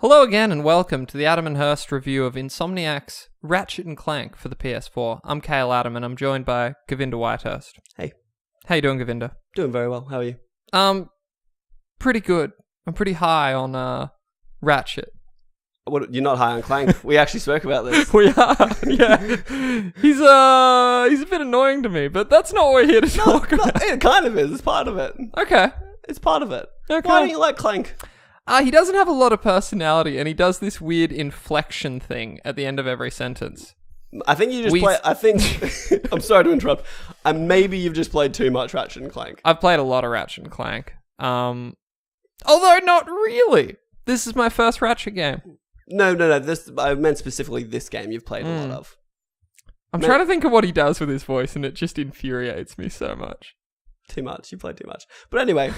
Hello again and welcome to the Adam and Hurst review of Insomniac's Ratchet and Clank for the PS4. I'm Kale Adam and I'm joined by Govinda Whitehurst. Hey. How you doing, Govinda? Doing very well. How are you? Pretty good. I'm pretty high on Ratchet. What, you're not high on Clank. We actually spoke about this. We are, yeah. He's a bit annoying to me, but that's not what we're here to talk about. It kind of is. It's part of it. Okay. It's part of it. Okay. Why don't you like Clank? He doesn't have a lot of personality, and he does this weird inflection thing at the end of every sentence. I think you just play... I think... I'm sorry to interrupt. Maybe you've just played too much Ratchet and Clank. I've played a lot of Ratchet and Clank. Although not really. This is my first Ratchet game. No. I meant specifically this game you've played a lot of. I'm trying to think of what he does with his voice, and it just infuriates me so much. Too much. You played too much. But anyway,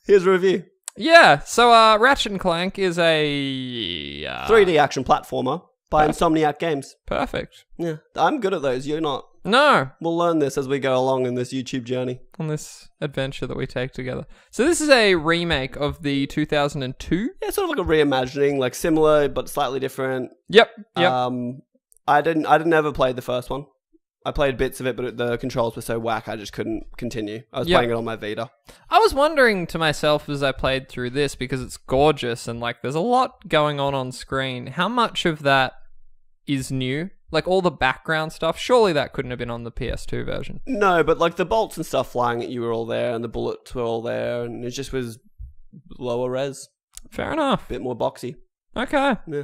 here's a review. Yeah, so Ratchet and Clank is a 3D action platformer by Insomniac Games. Perfect. Yeah, I'm good at those. You're not. No. We'll learn this as we go along in this YouTube journey. On this adventure that we take together. So this is a remake of the 2002? Yeah, sort of like a reimagining, like similar but slightly different. Yep. I didn't ever play the first one. I played bits of it, but the controls were so whack, I just couldn't continue. I was playing it on my Vita. I was wondering to myself as I played through this, because it's gorgeous and like there's a lot going on screen, how much of that is new? Like all the background stuff, surely that couldn't have been on the PS2 version. No, but like the bolts and stuff flying at you were all there, and the bullets were all there, and it just was lower res. Fair enough. Bit more boxy. Okay. Yeah.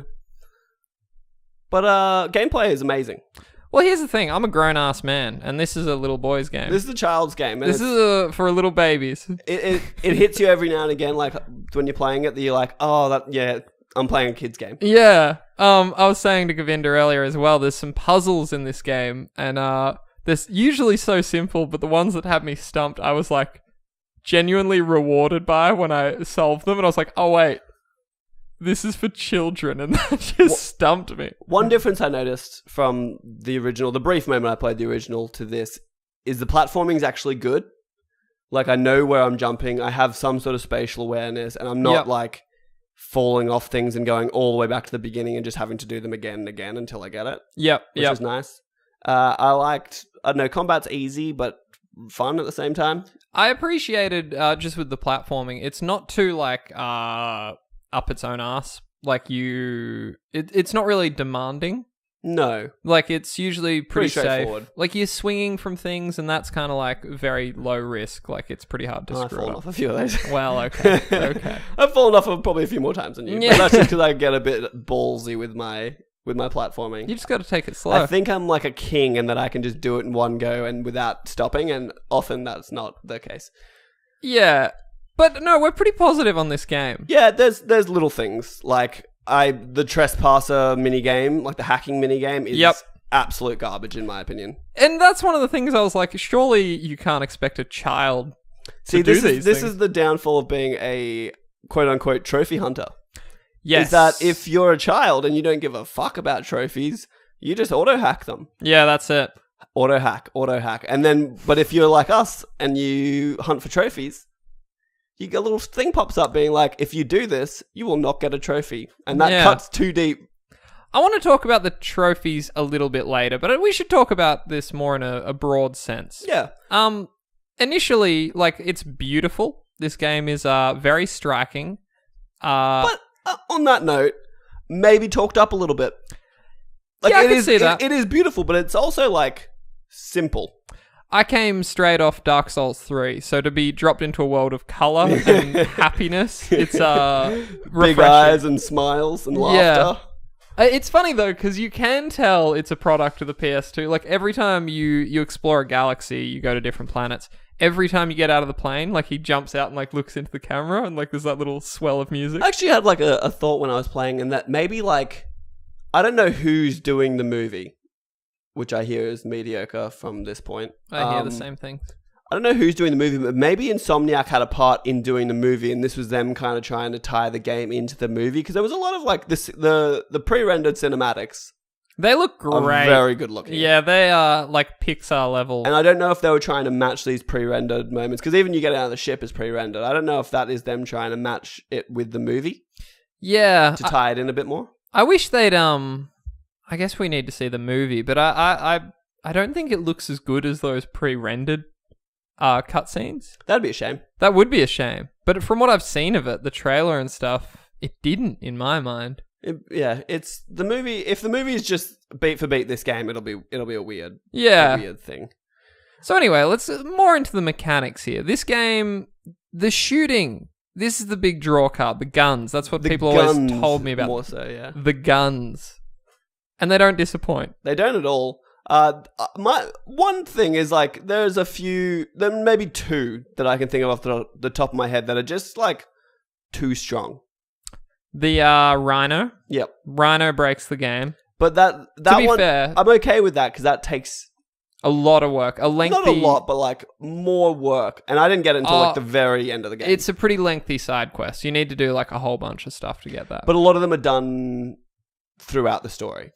But gameplay is amazing. Well, here's the thing. I'm a grown-ass man, and this is a little boy's game. This is a child's game. And this is for little babies. It hits you every now and again, like when you're playing it, that you're like, I'm playing a kid's game. Yeah. I was saying to Govinda earlier as well, there's some puzzles in this game, and they're usually so simple, but the ones that had me stumped, I was like genuinely rewarded by when I solved them, and I was like, oh wait, this is for children, and that just stumped me. One difference I noticed from the original, the brief moment I played the original to this, is the platforming is actually good. Like, I know where I'm jumping, I have some sort of spatial awareness, and I'm not like falling off things and going all the way back to the beginning and just having to do them again and again until I get it. Yep. Which is nice. I liked, I don't know, combat's easy, but fun at the same time. I appreciated, just with the platforming, it's not too like, up its own ass. Like it's not really demanding. No. Like it's usually pretty straightforward. Safe. Like you're swinging from things and that's kind of like very low risk. Like it's pretty hard to screw I've fallen up. off a few of those. Well, okay. I've fallen off of probably a few more times than you. Yeah. But that's just because I get a bit ballsy with my platforming. You just got to take it slow. I think I'm like a king and that I can just do it in one go and without stopping, and often that's not the case. Yeah. But no, we're pretty positive on this game. Yeah, there's little things like the trespasser minigame, like the hacking minigame is absolute garbage in my opinion. And that's one of the things I was like, surely you can't expect a child to do these things. This is the downfall of being a quote unquote trophy hunter. Yes. Is that if you're a child and you don't give a fuck about trophies, you just auto hack them. Yeah, that's it. Auto hack. And then, but if you're like us and you hunt for trophies, you get a little thing pops up being like, if you do this, you will not get a trophy. And that cuts too deep. I want to talk about the trophies a little bit later, but we should talk about this more in a broad sense. Yeah. Initially, like, it's beautiful. This game is very striking. But on that note, maybe talked up a little bit. Like, I can see that. It is beautiful, but it's also, like, simple. I came straight off Dark Souls 3, so to be dropped into a world of color and happiness, it's refreshing. Big eyes and smiles and laughter. Yeah. It's funny though, because you can tell it's a product of the PS2. Like every time you explore a galaxy, you go to different planets. Every time you get out of the plane, like he jumps out and like looks into the camera, and like there's that little swell of music. I actually had like a thought when I was playing, and that maybe like, I don't know who's doing the movie, which I hear is mediocre from this point. I hear the same thing. I don't know who's doing the movie, but maybe Insomniac had a part in doing the movie, and this was them kind of trying to tie the game into the movie, because there was a lot of like the pre-rendered cinematics. They look great. Are very good looking. Yeah, they are like Pixar level. And I don't know if they were trying to match these pre-rendered moments, because even you get out of the ship is pre-rendered. I don't know if that is them trying to match it with the movie. Yeah. to tie it in a bit more. I wish they'd I guess we need to see the movie, but I don't think it looks as good as those pre-rendered cutscenes. That'd be a shame. That would be a shame. But from what I've seen of it, the trailer and stuff, it didn't in my mind. It's the movie. If the movie is just beat for beat this game, it'll be a weird, thing. So anyway, let's more into the mechanics here. This game, the shooting, this is the big draw card. The guns. That's what people always told me about. More so, yeah. The guns, and they don't disappoint. They don't at all. My one thing is like there's a few, there may be two that I can think of off the top of my head that are just like too strong. The Rhino. Yep. Rhino breaks the game. But that to be one, fair, I'm okay with that because that takes a lot of work. Not a lot, but like more work. And I didn't get it until like the very end of the game. It's a pretty lengthy side quest. You need to do like a whole bunch of stuff to get that. But a lot of them are done throughout the story.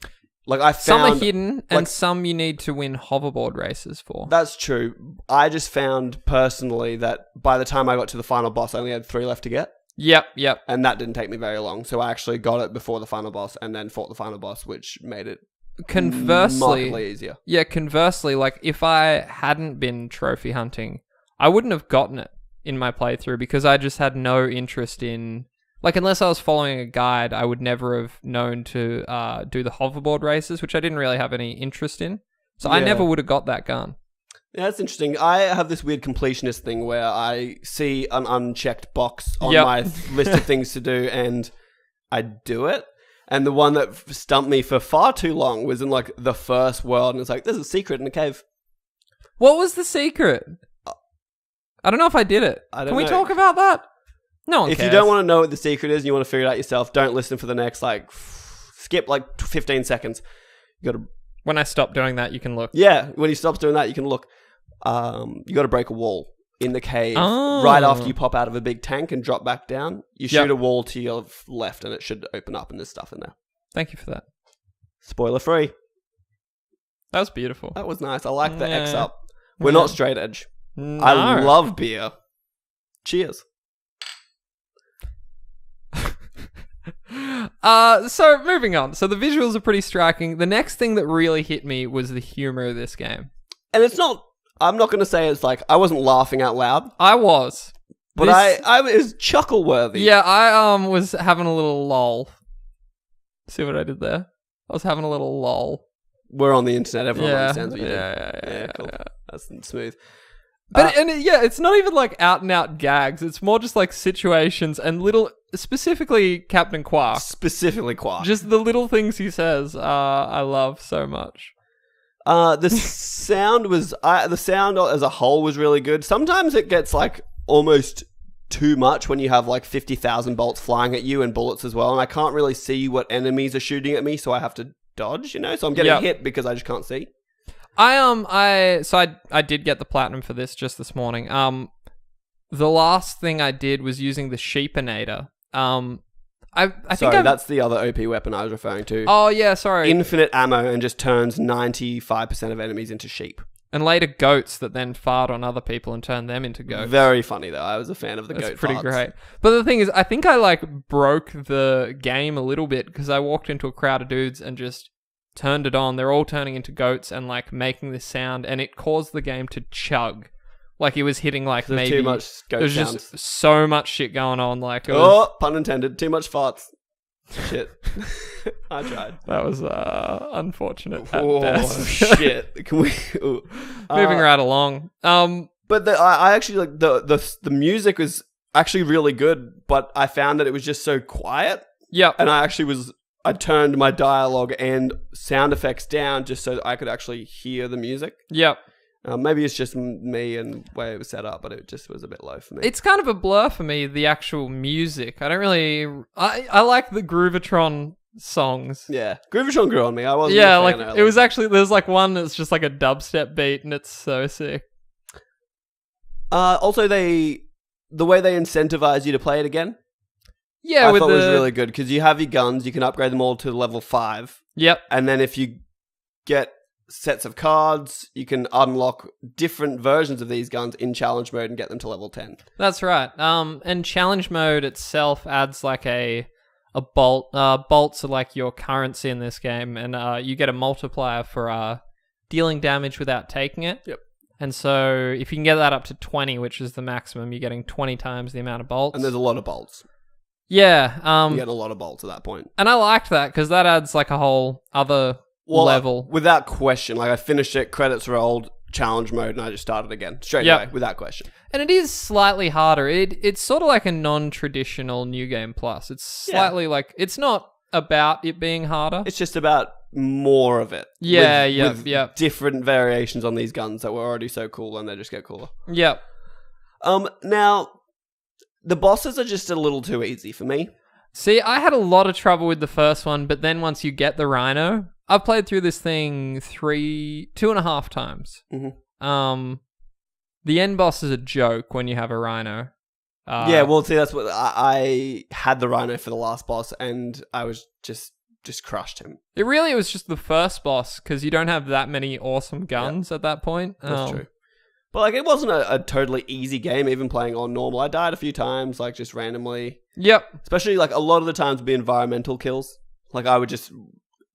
Like I found some are hidden, and some you need to win hoverboard races for. That's true. I just found personally that by the time I got to the final boss, I only had 3 left to get. Yep. And that didn't take me very long. So I actually got it before the final boss and then fought the final boss, which made it markedly easier. Yeah, conversely, like if I hadn't been trophy hunting, I wouldn't have gotten it in my playthrough because I just had no interest in... Like, unless I was following a guide, I would never have known to do the hoverboard races, which I didn't really have any interest in. So I never would have got that gun. Yeah, that's interesting. I have this weird completionist thing where I see an unchecked box on my list of things to do and I do it. And the one that stumped me for far too long was in like the first world and it's like, there's a secret in the cave. What was the secret? I don't know if I did it. Can we talk about that? No one cares. If you don't want to know what the secret is and you want to figure it out yourself, don't listen for the next, like, skip like 15 seconds. You got to... When I stop doing that, you can look. Yeah, when he stops doing that, you can look. You got to break a wall in the cave right after you pop out of a big tank and drop back down. You shoot a wall to your left and it should open up and there's stuff in there. Thank you for that. Spoiler free. That was beautiful. That was nice. I like the X up. We're not straight edge. No. I love beer. Cheers. So moving on. So the visuals are pretty striking. The next thing that really hit me was the humor of this game. And it's not, I'm not going to say it's like, I wasn't laughing out loud. I was. But I was chuckle worthy. Yeah, I was having a little lol. See what I did there? I was having a little lol. We're on the internet. Everyone understands what you do. Yeah, cool. Yeah. That's smooth. But it's not even like out and out gags. It's more just like situations and little, specifically Captain Quark. Specifically Quark. Just the little things he says. I love so much. The sound was the sound as a whole was really good. Sometimes it gets like almost too much when you have like 50,000 bolts flying at you and bullets as well, and I can't really see what enemies are shooting at me, so I have to dodge. So I'm getting hit because I just can't see. I did get the platinum for this just this morning. The last thing I did was using the Sheepinator. I think that's the other OP weapon I was referring to. Oh yeah, sorry. Infinite ammo and just turns 95% of enemies into sheep. And later goats that then fart on other people and turn them into goats. Very funny though. I was a fan of the goat farts. It's pretty great. But the thing is, I think I like broke the game a little bit because I walked into a crowd of dudes and just turned it on. They're all turning into goats and like making this sound, and it caused the game to chug. Like it was hitting like maybe too much goat there's sounds. Just so much shit going on. Like pun intended. Too much farts. Shit. I tried. That was unfortunate at best. Shit. Can we moving right along? But I actually like the music was actually really good, but I found that it was just so quiet. Yep. And I turned my dialogue and sound effects down just so that I could actually hear the music. Yep. Maybe it's just me and the way it was set up, but it just was a bit low for me. It's kind of a blur for me, the actual music. I don't really... I like the Groovatron songs. Yeah. Groovatron grew on me. I wasn't a fan early. It was actually... There's like one that's just like a dubstep beat and it's so sick. Also, the way they incentivize you to play it again... Yeah, I thought it was really good because you have your guns, you can upgrade them all to level 5. Yep. And then if you get sets of cards, you can unlock different versions of these guns in challenge mode and get them to level 10. That's right. And challenge mode itself adds like a a bolt. Bolts are like your currency in this game, and you get a multiplier for dealing damage without taking it. Yep. And so if you can get that up to 20, which is the maximum, you're getting 20 times the amount of bolts. And there's a lot of bolts. Yeah. You get a lot of bolts at that point. And I liked that because that adds like a whole other level. Without question. Like I finished it, credits rolled, challenge mode, and I just started again. Straight away, without question. And it is slightly harder. It's sort of like a non-traditional New Game Plus. It's slightly like... It's not about it being harder. It's just about more of it. With different variations on these guns that were already so cool, and they just get cooler. Yep. Now, the bosses are just a little too easy for me. See, I had a lot of trouble with the first one, but then once you get the Rhino... I've played through this thing 2.5 times. Mm-hmm. The end boss is a joke when you have a Rhino. Yeah, well, see, that's what I had the Rhino for the last boss, and I was just crushed him. It was just the first boss because you don't have that many awesome guns at that point. That's true. But like, it wasn't a totally easy game, even playing on normal. I died a few times, like just randomly. Yep. Especially like a lot of the times would be environmental kills. Like I would just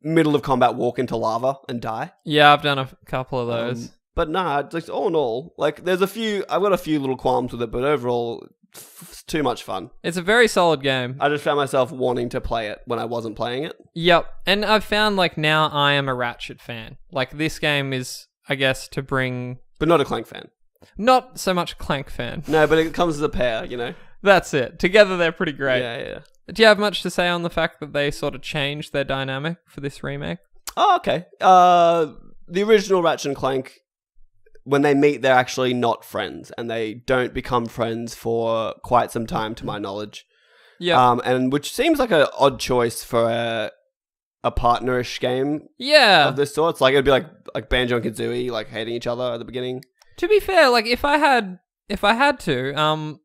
middle of combat walk into lava and die. Yeah, I've done a couple of those. But nah, like all in all, like I've got a few little qualms with it, but overall, it's too much fun. It's a very solid game. I just found myself wanting to play it when I wasn't playing it. Yep. And I've found like now I am a Ratchet fan. Like this game is, I guess, to bring... But not a Clank fan. Not so much a Clank fan. No, but it comes as a pair, you know? That's it. Together they're pretty great. Yeah. Do you have much to say on the fact that they sort of changed their dynamic for this remake? Oh, okay. The original Ratchet and Clank, when they meet, they're actually not friends, and they don't become friends for quite some time, to my knowledge. Yeah. And which seems like an odd choice for a partnerish game. Yeah. Of this sort. It's like it'd be like Banjo and Kazooie, like hating each other at the beginning. To be fair, like if I had to,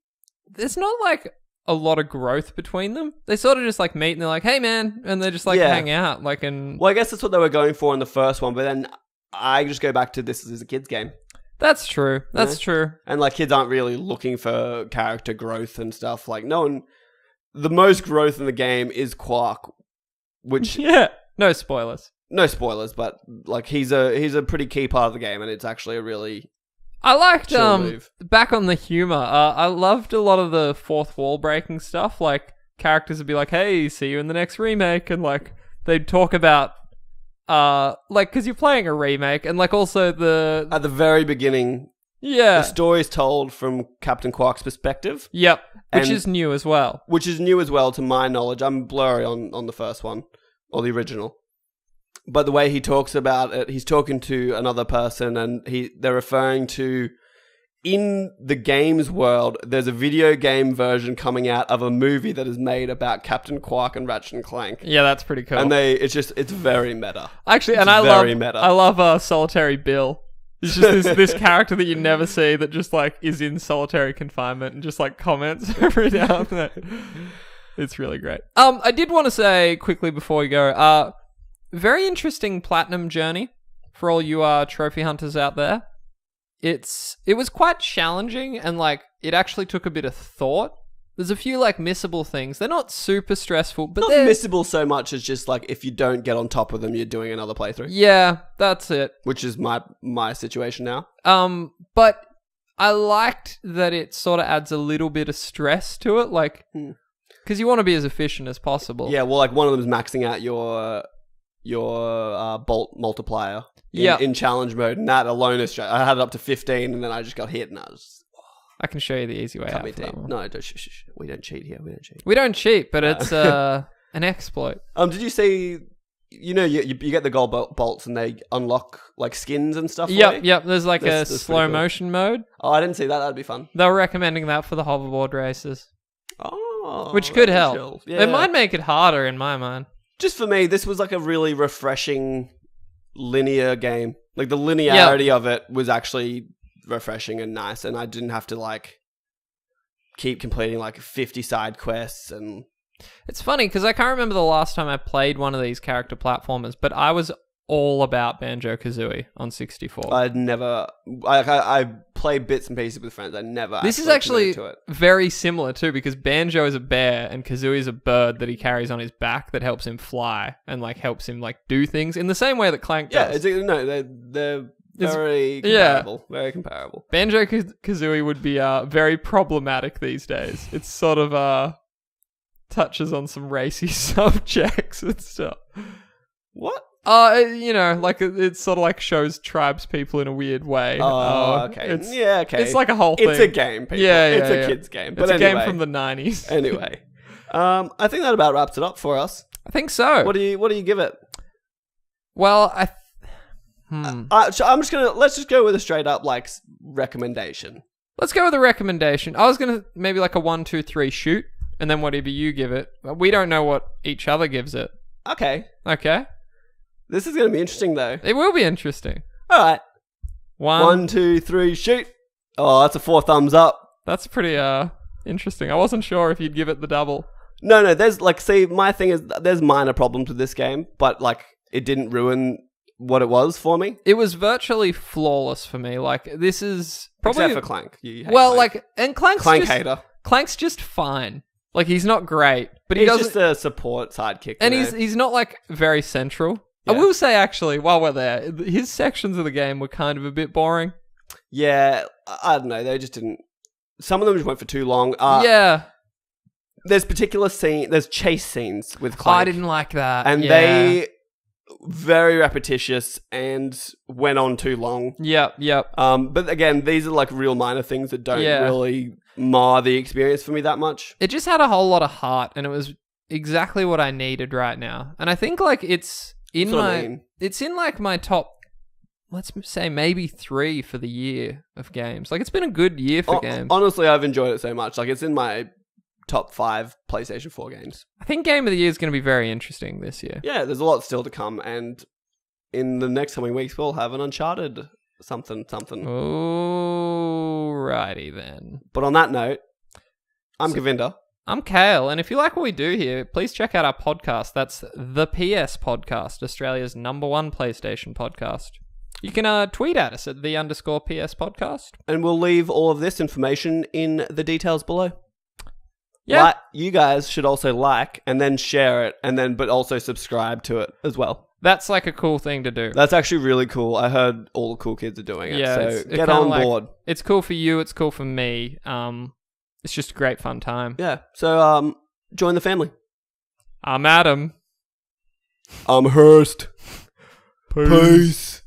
there's not like a lot of growth between them. They sort of just like meet and they're like, hey man, and they just like hang out like and... Well, I guess that's what they were going for in the first one, but then I just go back to this is a kid's game. That's true. That's true. And like kids aren't really looking for character growth and stuff. Like the most growth in the game is Quark, which no spoilers. No spoilers, but like he's a pretty key part of the game, and it's actually a really I liked move. Back on the humor. I loved a lot of the fourth wall breaking stuff. Like characters would be like, "Hey, see you in the next remake," and like they'd talk about like because you're playing a remake, and like also at the very beginning, the story's told from Captain Quark's perspective. Yep, which is new as well. Which is new as well, to my knowledge. I'm blurry on the first one or the original. But the way he talks about it, he's talking to another person, and they're referring to, in the games world, there's a video game version coming out of a movie that is made about Captain Quark and Ratchet and Clank. Yeah, that's pretty cool. And it's very meta. Actually, and I love Solitary Bill. It's just this character that you never see that just like is in solitary confinement and just like comments every now and then. It's really great. I did want to say quickly before we go, very interesting platinum journey for all you trophy hunters out there. It was quite challenging, and like it actually took a bit of thought. There's a few like missable things. They're not super stressful, but they're missable so much as just like if you don't get on top of them, you're doing another playthrough. Yeah, that's it. Which is my situation now. But I liked that it sort of adds a little bit of stress to it, like because you want to be as efficient as possible. Yeah, well, like one of them is maxing out your bolt multiplier in challenge mode, and that alone is I had it up to 15, and then I just got hit, and I was I can show you the easy way out for that one. No, we don't cheat here. We don't cheat, but it's an exploit. Did you see? You know, you get the gold bolts, and they unlock like skins and stuff. Yep. There's like a slow motion mode. Oh, I didn't see that. That'd be fun. They were recommending that for the hoverboard races. Oh, which could help. Yeah. It might make it harder in my mind. Just for me, this was like a really refreshing linear game. Like the linearity of it was actually refreshing and nice, and I didn't have to like keep completing like 50 side quests. And it's funny because I can't remember the last time I played one of these character platformers, but I was all about Banjo-Kazooie on 64. I played bits and pieces with friends. I never. This is actually to it. very similar too, because Banjo is a bear and Kazooie is a bird that he carries on his back that helps him fly and like helps him like do things in the same way that Clank does. They're very comparable. Yeah. Very comparable. Banjo-Kazooie would be very problematic these days. It's sort of touches on some racy subjects and stuff. What? Like it sort of like shows tribes people in a weird way. Oh, okay. Okay. It's like a whole thing. It's a game, people. Yeah, it's a kid's game. But it's a game from the 90s. Anyway. I think that about wraps it up for us. I think so. What do you give it? Well, so let's just go with a straight up like recommendation. Let's go with a recommendation. I was gonna maybe like a 1, 2, 3 shoot, and then whatever you give it. We don't know what each other gives it. Okay. This is going to be interesting, though. It will be interesting. All right. 1, 2, 3, shoot. Oh, that's a 4 thumbs up. That's pretty interesting. I wasn't sure if you'd give it the double. No. There's my thing is there's minor problems with this game, but like it didn't ruin what it was for me. It was virtually flawless for me. Like this is probably except for Clank. Clank. And Clank's Clank hater. Clank's just fine. Like he's not great, but he's just a support sidekick, and he's not like very central. Yeah. I will say, actually, while we're there, his sections of the game were kind of a bit boring. Yeah, I don't know. They just didn't... Some of them just went for too long. There's there's chase scenes with Clank. I didn't like that. And they... very repetitious and went on too long. Yep. But again, these are like real minor things that don't really mar the experience for me that much. It just had a whole lot of heart, and it was exactly what I needed right now. And I think like it's in like my top, let's say maybe 3 for the year of games. Like it's been a good year for games. Honestly, I've enjoyed it so much. Like it's in my top 5 PlayStation 4 games. I think Game of the Year is going to be very interesting this year. Yeah, there's a lot still to come, and in the next coming weeks, we'll have an Uncharted something. Alrighty then. But on that note, I'm Govinda. I'm Kale, and if you like what we do here, please check out our podcast. That's the PS Podcast, Australia's #1 PlayStation podcast. You can tweet at us at _PS Podcast. And we'll leave all of this information in the details below. Yeah. You guys should also like and then share it but also subscribe to it as well. That's like a cool thing to do. That's actually really cool. I heard all the cool kids are doing it. Yeah, so get on board. It's cool for you. It's cool for me. It's just a great fun time. Yeah. So join the family. I'm Adam. I'm Hurst. Peace.